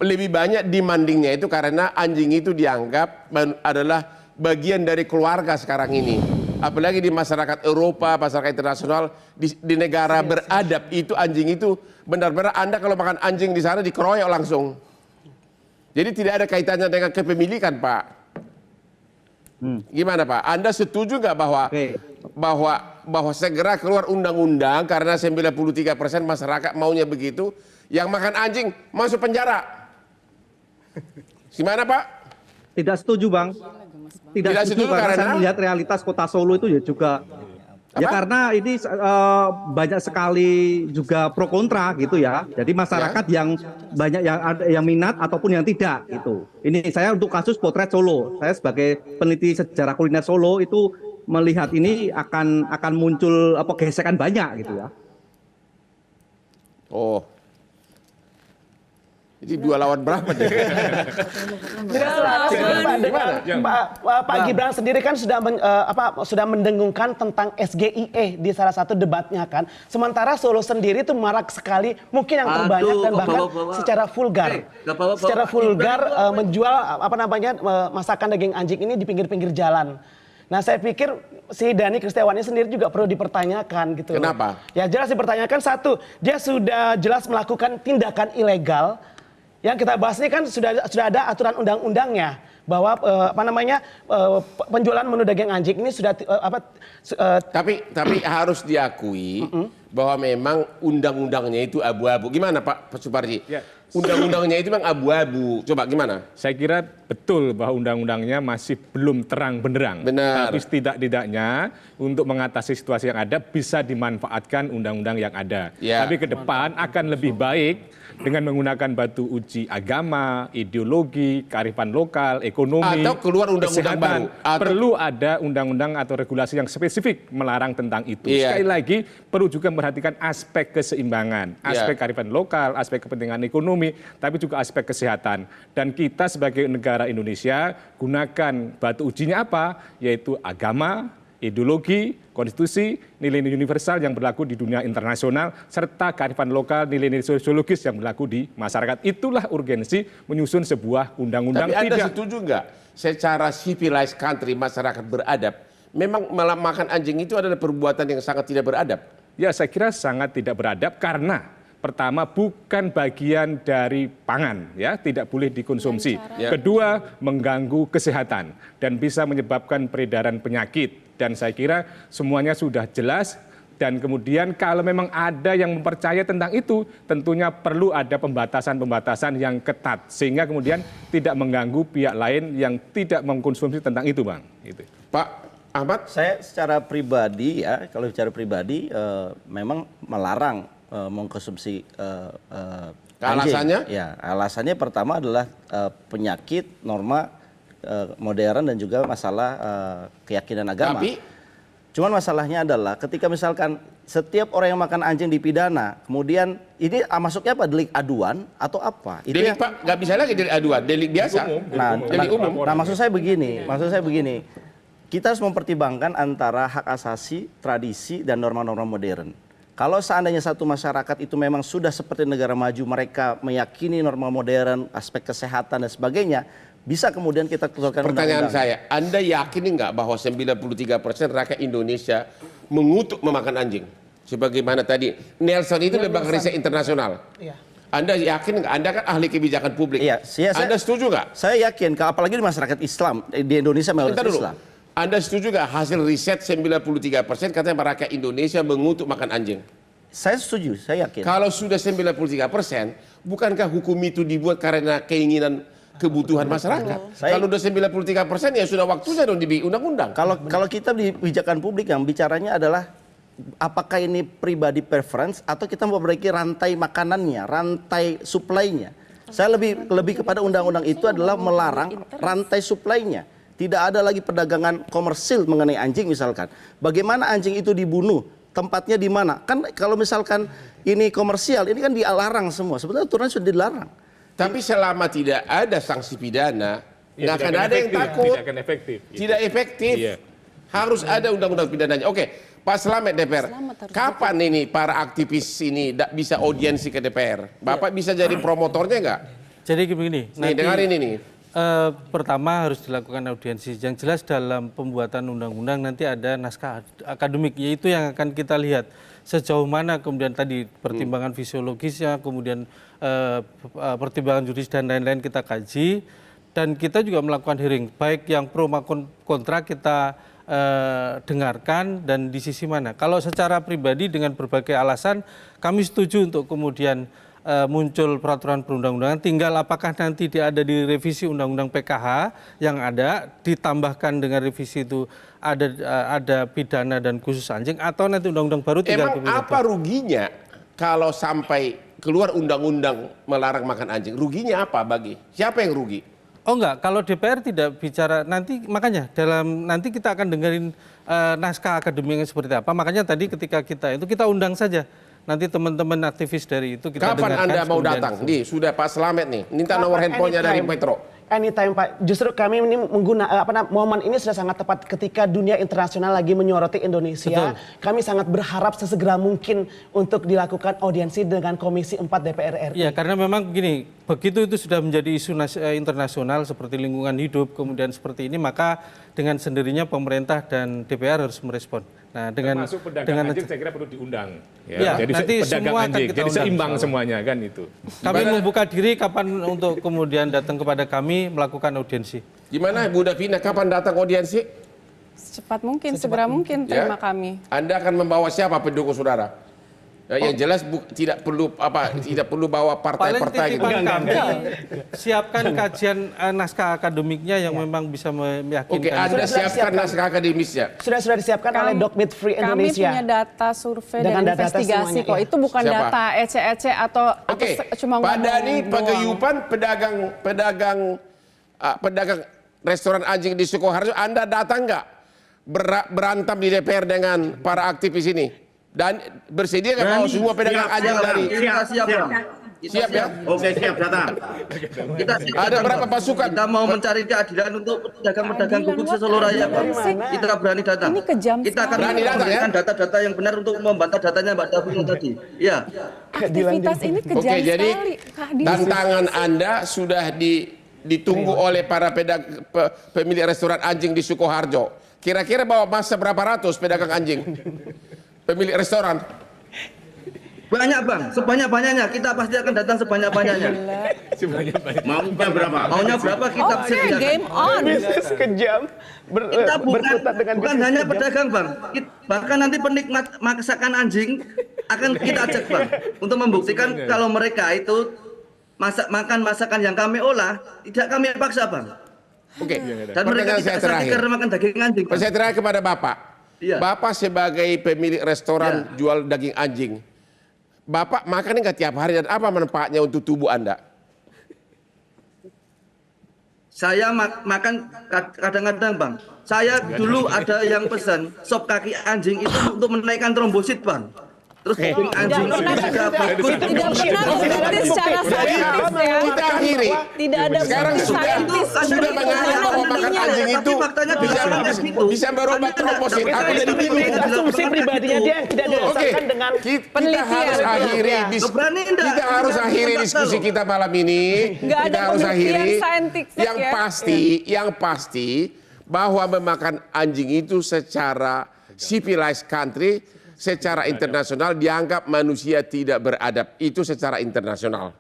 lebih banyak demandingnya itu karena anjing itu dianggap adalah bagian dari keluarga sekarang ini. apalagi di masyarakat Eropa, masyarakat internasional, di negara beradab itu anjing itu benar-benar Anda kalau makan anjing di sana dikeroyok langsung. Jadi tidak ada kaitannya dengan kepemilikan, Pak. Gimana, Pak? Anda setuju nggak bahwa segera keluar undang-undang karena 93% masyarakat maunya begitu, yang makan anjing masuk penjara? Gimana, Pak? Tidak setuju, Bang. Tidak setuju karena saya melihat realitas kota Solo itu ya juga. Ya karena ini banyak sekali juga pro kontra gitu ya. Jadi masyarakat yang banyak yang minat ataupun yang tidak gitu. Ini saya untuk kasus potret Solo. Saya sebagai peneliti sejarah kuliner Solo itu melihat ini akan muncul gesekan banyak gitu ya. Oh. Jadi 2 lawan berapa deh? Pak Gibran sendiri kan sudah mendengungkan tentang SGIE di salah satu debatnya kan. Sementara Solo sendiri itu marak sekali, mungkin yang terbanyak dan bahkan secara vulgar. Secara vulgar menjual masakan daging anjing ini di pinggir-pinggir jalan. Nah, saya pikir si Dhani Kristiawan ini sendiri juga perlu dipertanyakan gitu. Kenapa? Ya jelas dipertanyakan, satu, dia sudah jelas melakukan tindakan ilegal. Yang kita bahas ini kan sudah ada aturan undang-undangnya bahwa penjualan menu daging anjing ini sudah tapi harus diakui bahwa memang undang-undangnya itu abu-abu. Gimana Pak Suparji? Ya. Undang-undangnya itu memang abu-abu. Coba gimana? Saya kira betul bahwa undang-undangnya masih belum terang benderang. Benar. Tapi setidak-tidaknya untuk mengatasi situasi yang ada bisa dimanfaatkan undang-undang yang ada. Ya. Tapi ke depan akan lebih baik dengan menggunakan batu uji agama, ideologi, kearifan lokal, ekonomi, atau keluar undang-undang kesehatan. baru. Perlu ada undang-undang atau regulasi yang spesifik melarang tentang itu. Iya. Sekali lagi perlu juga memperhatikan aspek keseimbangan, aspek kearifan lokal, aspek kepentingan ekonomi, tapi juga aspek kesehatan. Dan kita sebagai negara Indonesia gunakan batu ujinya apa? Yaitu agama, ideologi, konstitusi, nilai-nilai universal yang berlaku di dunia internasional, serta kearifan lokal, nilai-nilai sosiologis yang berlaku di masyarakat. Itulah urgensi menyusun sebuah undang-undang. Tapi Anda setuju nggak? Secara civilized country, masyarakat beradab, memang makan anjing itu adalah perbuatan yang sangat tidak beradab? Ya, saya kira sangat tidak beradab karena pertama bukan bagian dari pangan, ya, tidak boleh dikonsumsi. Kedua, mengganggu kesehatan dan bisa menyebabkan peredaran penyakit. Dan saya kira semuanya sudah jelas. Dan kemudian kalau memang ada yang mempercaya tentang itu, tentunya perlu ada pembatasan-pembatasan yang ketat. Sehingga kemudian tidak mengganggu pihak lain yang tidak mengkonsumsi tentang itu, Bang. Gitu. Pak Ahmad? Saya secara pribadi ya, kalau bicara pribadi memang melarang mengkonsumsi alasannya? anjing. Ya, alasannya pertama adalah penyakit, norma modern dan juga masalah keyakinan agama. Tapi cuman masalahnya adalah ketika misalkan setiap orang yang makan anjing dipidana, kemudian ini masuknya apa, delik aduan atau apa? Itu delik Pak, nggak bisa lagi delik aduan, delik biasa. Delik umum. Nah, maksud saya begini, kita harus mempertimbangkan antara hak asasi, tradisi dan norma-norma modern. Kalau seandainya satu masyarakat itu memang sudah seperti negara maju, mereka meyakini norma modern, aspek kesehatan dan sebagainya, bisa kemudian kita keluarkan Pertanyaan undang-undang. saya, Anda yakin nggak bahwa 93% rakyat Indonesia mengutuk memakan anjing? Sebagaimana tadi, Nelson itu lembaga riset internasional. Iya. Anda yakin nggak? Anda kan ahli kebijakan publik. Iya, Anda setuju nggak? Saya yakin, apalagi di masyarakat Islam, di Indonesia mayoritas Islam. Anda setuju nggak hasil riset 93% katanya rakyat Indonesia mengutuk makan anjing? Saya setuju, saya yakin. Kalau sudah 93%, bukankah hukum itu dibuat karena keinginan kebutuhan masyarakat? Kalau udah 93% ya sudah waktunya dong dibikin undang-undang. Kalau kita di kebijakan publik yang bicaranya adalah apakah ini pribadi preference atau kita memperbaiki rantai makanannya, rantai supply-nya. Saya lebih kepada undang-undang itu adalah melarang rantai supply-nya. Tidak ada lagi perdagangan komersil mengenai anjing misalkan. Bagaimana anjing itu dibunuh? Tempatnya di mana? Kan kalau misalkan ini komersial, ini kan dilarang semua. Sebetulnya aturan sudah dilarang. Tapi selama tidak ada sanksi pidana, nggak akan ada yang takut. Tidak akan efektif. Tidak efektif. Iya. Harus ada undang-undang pidananya. Oke, Pak Slamet DPR, kapan ini para aktivis ini bisa audiensi ke DPR? Bapak bisa jadi promotornya nggak? Jadi begini, Nih, dengarin ini. Pertama harus dilakukan audiensi. Yang jelas dalam pembuatan undang-undang nanti ada naskah akademik, yaitu yang akan kita lihat sejauh mana kemudian tadi pertimbangan fisiologisnya, kemudian pertimbangan juridis dan lain-lain kita kaji, dan kita juga melakukan hearing, baik yang pro maupun kontra kita dengarkan dan di sisi mana. Kalau secara pribadi dengan berbagai alasan kami setuju untuk kemudian muncul peraturan perundang-undangan, tinggal apakah nanti dia ada di revisi undang-undang PKH yang ada, ditambahkan dengan revisi itu ada pidana dan khusus anjing, atau nanti undang-undang baru tinggal Emang apa ruginya kalau sampai keluar undang-undang melarang makan anjing? Ruginya apa bagi? Siapa yang rugi? Oh enggak, kalau DPR tidak bicara nanti, makanya nanti kita akan dengerin naskah akademiknya seperti apa. Makanya tadi ketika kita undang saja. Nanti teman-teman aktivis dari itu kita Kapan dengarkan. Anda mau datang? Nih, sudah Pak Slamet nih. Minta nomor handphonenya dari Petro. Anytime Pak, justru kami ini momen ini sudah sangat tepat ketika dunia internasional lagi menyoroti Indonesia. Betul. Kami sangat berharap sesegera mungkin untuk dilakukan audiensi dengan Komisi 4 DPR RI. Ya, karena memang begini, begitu itu sudah menjadi isu internasional seperti lingkungan hidup, kemudian seperti ini, maka dengan sendirinya pemerintah dan DPR harus merespon. Nah, Termasuk pedagang anjing saya kira perlu diundang. Ya, jadi nanti pedagang semua akan anjing, kita jadi undang, seimbang insya Allah. semuanya kan itu. Kami membuka diri kapan untuk kemudian datang kepada kami melakukan audiensi. Gimana Bu Davina, kapan datang audiensi? Secepat mungkin, segera mungkin terima kami. Anda akan membawa siapa pendukung saudara? Yang jelas tidak perlu bawa Paling partai-partai gitu. titipan kami, siapkan kajian naskah akademiknya yang memang bisa meyakinkan. Oke, Anda siapkan naskah akademisnya. Sudah disiapkan oleh Doc Meat Free Indonesia. Kami punya data survei dan Dengan data-data investigasi semuanya, kok. iya. Itu bukan Siapa? data ece-ece atau Oke, cuma Pak ngomong Dhani doang. Paguyuban, pedagang restoran anjing di Sukoharjo, Anda datang nggak berantem di DPR dengan para aktivis ini? Dan bersedia nggak mau semua pedagang anjing dari? Siap, Bang. Siap ya? Oke, siap datang. Kita siap, Ada Bang. berapa pasukan? Kita mau mencari keadilan untuk pedagang-pedagang Keadilan guguk seluruh raya, Bang. Mana? Kita berani datang. Ini kejam Kita akan Berani datang, ya? memberikan data-data yang benar untuk membantah datanya Mbak Davina tadi. Iya. Aktivitas ini kejam Oke, jadi sekali. Keadilan. tantangan Anda sudah ditunggu oleh para pemilik restoran anjing di Sukoharjo. Kira-kira bawa masa berapa ratus pedagang anjing? Pemilik restoran. Banyak, Bang. Sebanyak-banyaknya. Kita pasti akan datang sebanyak-banyaknya. Maunya berapa? Maunya berapa kita Oke, sediakan. game on. Bisnis kejam Kita berkutat dengan bukan bisnis hanya kejam. pedagang, Bang. Bahkan nanti penikmat masakan anjing akan kita ajak, Bang, untuk membuktikan kalau mereka itu makan masakan yang kami olah tidak kami paksa, Bang. Oke. Dan mereka Pertanyaan saya tidak sakit terakhir. karena makan daging anjing, Bang. Saya terakhir kepada Bapak. Iya. Bapak sebagai pemilik restoran jual daging anjing. Bapak makan nggak tiap hari dan apa manfaatnya untuk tubuh Anda? Saya makan kadang-kadang, Bang. Saya dulu ada yang pesan sop kaki anjing itu untuk menaikkan trombosit, Bang. Terus daging anjing pernah juga bagus. Tidak pernah terbukti secara saintis ya. Kita akhiri. Tidak ada Sekarang bukti sudah saintis. menganggap bahwa makan anjing itu Tapi faktanya bisa merubah trombosit. Aku jadi bingung. Asumsi pribadinya dia yang tidak Oke, didasarkan dengan kita penelitian. harus akhiri Berani enggak? kita harus akhiri diskusi kita malam ini. Nggak ada Kita harus penelitian akhiri. saintifik Yang pasti bahwa memakan anjing itu secara civilized country, secara internasional dianggap manusia tidak beradab. Itu secara internasional.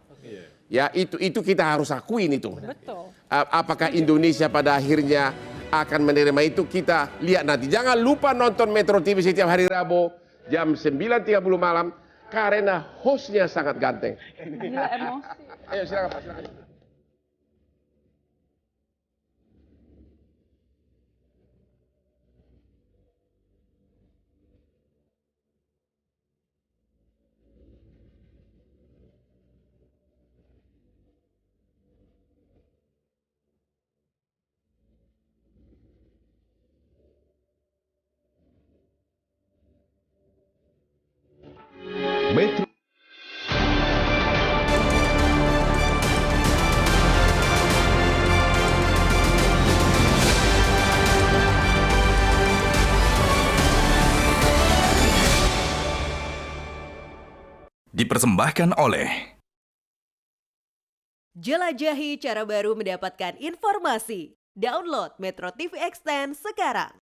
Ya, itu kita harus akuin itu. Betul. Apakah Indonesia pada akhirnya akan menerima itu, kita lihat nanti. Jangan lupa nonton Metro TV setiap hari Rabu jam 9.30 malam karena hostnya sangat ganteng. Gila emosi. Ayo silakan Pak, silakan. Metro Dipersembahkan oleh Jelajahi cara baru mendapatkan informasi. Download Metro TV Extend sekarang.